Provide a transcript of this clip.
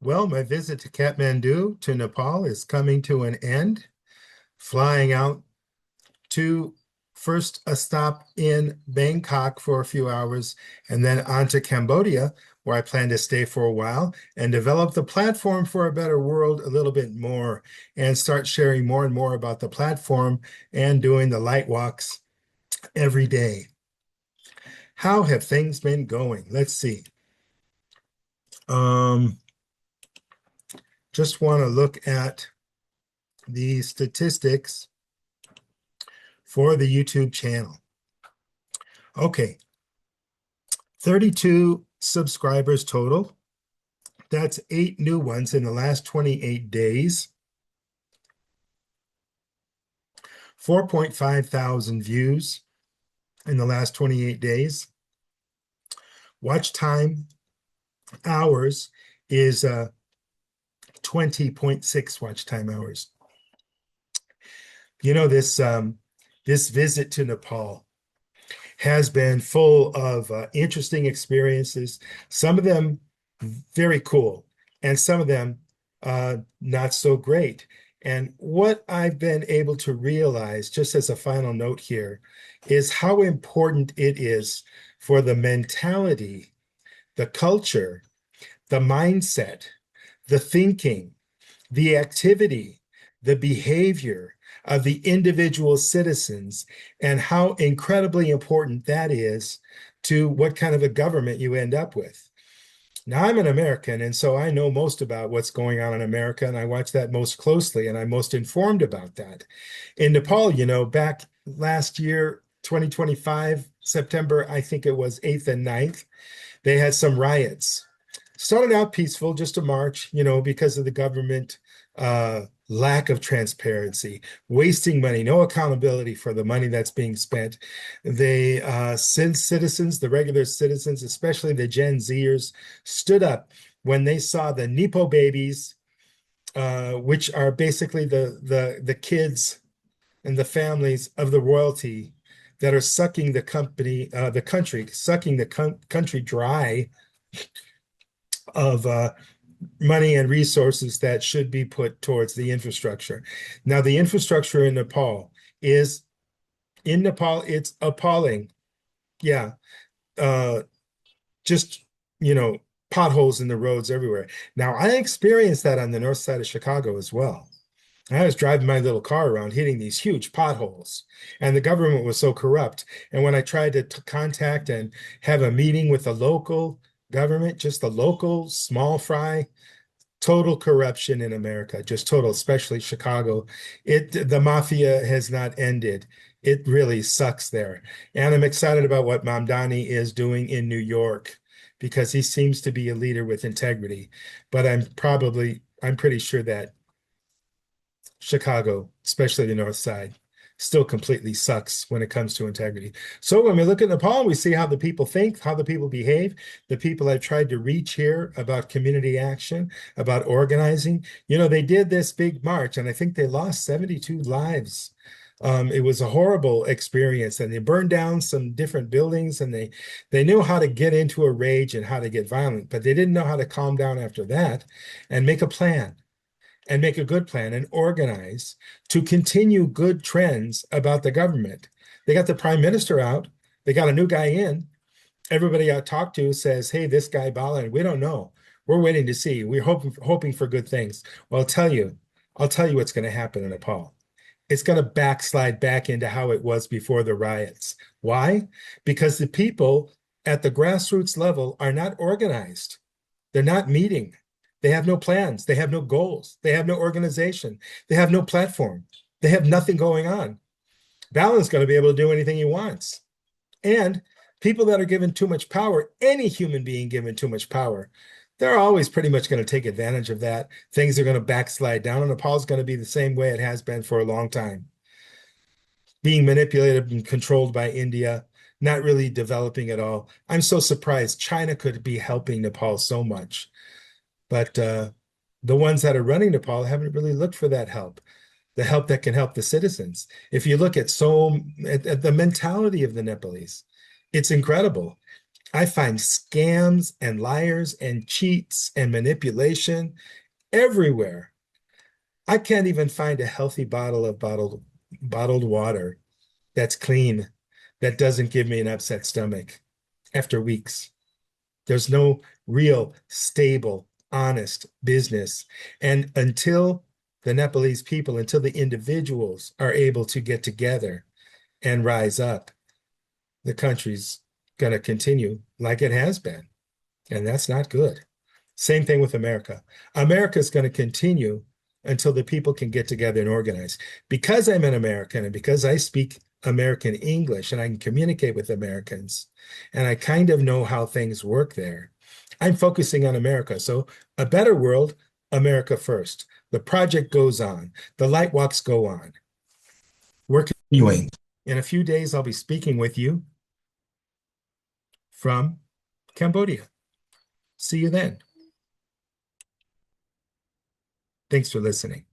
Well, my visit to Kathmandu to Nepal is coming to an end. Flying out to first a stop in Bangkok for a few hours and then on to Cambodia, where I plan to stay for a while and develop the platform for a better world a little bit more and start sharing more and more about the platform and doing the light walks every day. How have things been going? Let's see. Um, just want to look at the statistics for the YouTube channel. Okay, 32 subscribers total. That's 8 new ones in the last 28 days. 4.5 thousand views in the last 28 days. Watch time hours is 20.6 watch time hours. You know, this visit to Nepal has been full of interesting experiences, some of them very cool, and some of them not so great. And what I've been able to realize, just as a final note here, is how important it is for the mentality, the culture, the mindset, the thinking, the activity, the behavior of the individual citizens, and how incredibly important that is to what kind of a government you end up with. Now, I'm an American, and so I know most about what's going on in America, and I watch that most closely, and I'm most informed about that. In Nepal, back last year, 2025, September, I think it was 8th and 9th, they had some riots. Started out peaceful, just a march, because of the government lack of transparency, wasting money, no accountability for the money that's being spent. They, since citizens, the regular citizens, especially the Gen Zers, stood up when they saw the Nepo babies, which are basically the kids and the families of the royalty that are sucking the country, sucking the country dry of money and resources that should be put towards the infrastructure. Now, the infrastructure in Nepal, it's appalling. Yeah. Uh, just, potholes in the roads everywhere. Now, I experienced that on the north side of Chicago as well. I was driving my little car around hitting these huge potholes, and the government was so corrupt. And when I tried to contact and have a meeting with the local government, just the local small fry, total corruption in America, just total, especially Chicago. The mafia has not ended. It really sucks there. And I'm excited about what Mamdani is doing in New York because he seems to be a leader with integrity. But I'm pretty sure that Chicago, especially the North Side, still completely sucks when it comes to integrity. So when we look at Nepal, we see how the people think, how the people behave, the people I've tried to reach here about community action, about organizing. They did this big march, and I think they lost 72 lives. It was a horrible experience, and they burned down some different buildings, and they knew how to get into a rage and how to get violent, but they didn't know how to calm down after that and make a plan and make a good plan and organize to continue good trends about the government. They got the prime minister out. They got a new guy in. Everybody I talk to says, hey, this guy Bala, we don't know. We're waiting to see. We're hoping for good things. Well, I'll tell you what's going to happen in Nepal. It's going to backslide back into how it was before the riots. Why? Because the people at the grassroots level are not organized. They're not meeting. They have no plans. They have no goals. They have no organization. They have no platform. They have nothing going on. Balin's going to be able to do anything he wants. And people that are given too much power, any human being given too much power, they're always pretty much going to take advantage of that. Things are going to backslide down, and Nepal's going to be the same way it has been for a long time. Being manipulated and controlled by India, not really developing at all. I'm so surprised China could be helping Nepal so much. But the ones that are running Nepal haven't really looked for that help, the help that can help the citizens. If you look at the mentality of the Nepalese, it's incredible. I find scams and liars and cheats and manipulation everywhere. I can't even find a healthy bottle of bottled water that's clean, that doesn't give me an upset stomach after weeks. There's no real, stable, honest business. And until the Nepalese people, until the individuals are able to get together and rise up, the country's going to continue like it has been. And that's not good. Same thing with America. America is going to continue until the people can get together and organize. Because I'm an American and because I speak American English and I can communicate with Americans and I kind of know how things work there, I'm focusing on America. So a better world, America first. The project goes on. The light walks go on. We're continuing. In a few days, I'll be speaking with you from Cambodia. See you then. Thanks for listening.